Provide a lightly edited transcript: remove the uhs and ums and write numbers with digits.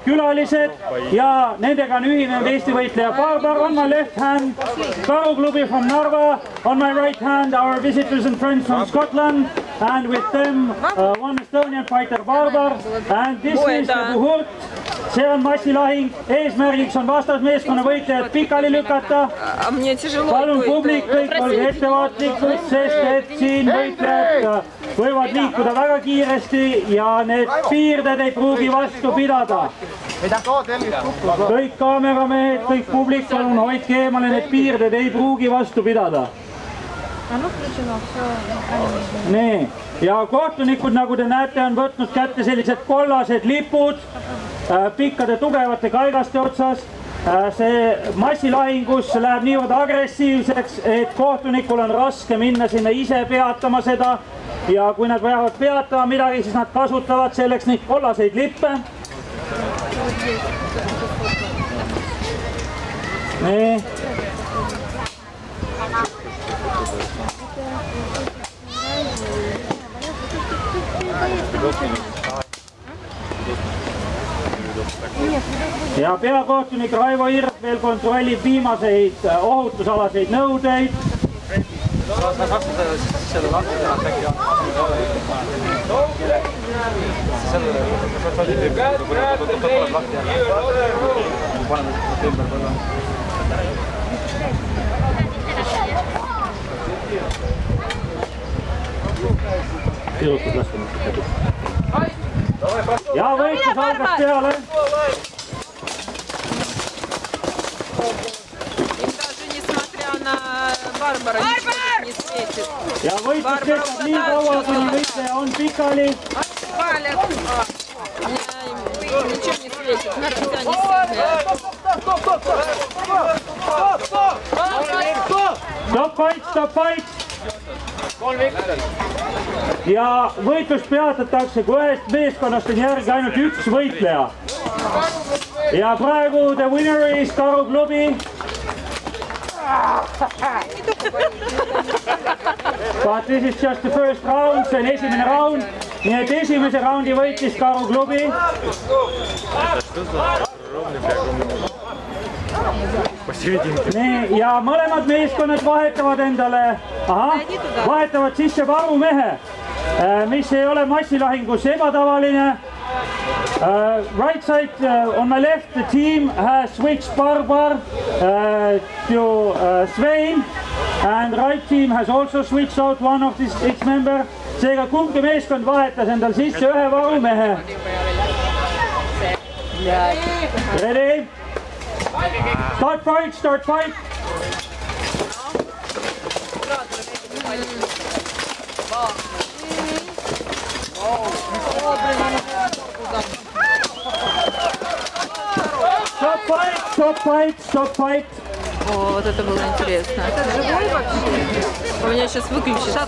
külalised ja nendega on ühinenud Eesti võitleja Barbar. On my left hand, Karuklubi from Narva. On my right hand, our visitors and friends from Scotland. And with them, one Estonian fighter Barbar. And this is the Buhurt. See on massilahing. Eesmärgiks on vastasmeeskonna võitlejad pikali lükata. Palun publik, kõik olge ettevaatlikud, sest et siin võitlejad võivad liikuda väga kiiresti ja need piirded ei pruugi vastu pidada. Kõik kaameramehed, kõik publik, palun hoidke eemale, need piirded ei pruugi vastu pidada. Nii, ja kohtunikud, nagu te näete, on võtnud kätte sellised kollased lipud pikkade tugevate kaigaste otsas. See massilahingus läheb niivõrd agressiivseks, et kohtunikul on raske minna sinna ise peatama seda. Ja kui nad peavad peatama midagi, siis nad kasutavad selleks neid kollaseid lippe. Nii. Ja peakohtunik Raivo Irp veel kontrollib viimaseid ohutusalaseid nõudeid. Ja võitlus algas peale. Ja võitlus kestab nii kaua, kuni võitleja on pikali. Stop fight, stop fight! Ja võitlus peatatakse, kui ühest meeskonnast on järgi ainult üks võitleja. Ja praegu the winner is Karuklubi. But this is just the first round, see on esimene round. Nii et esimese raundi võitis Karuklubi. Nii, ja mõlemad meeskonnad vahetavad endale, vahetavad sisse varumehe, mis ei ole massilahingus ebatavaline. Right side on my left, the team has switched Barbar to Svein, and right team has also switched out one of its member. Seega kumbki meeskond vahetas endal sisse ühe varumehe. Ready? Start fight, start fight! Stop fight, stop fight, stop fight! О, вот это было интересно. У меня сейчас выключится.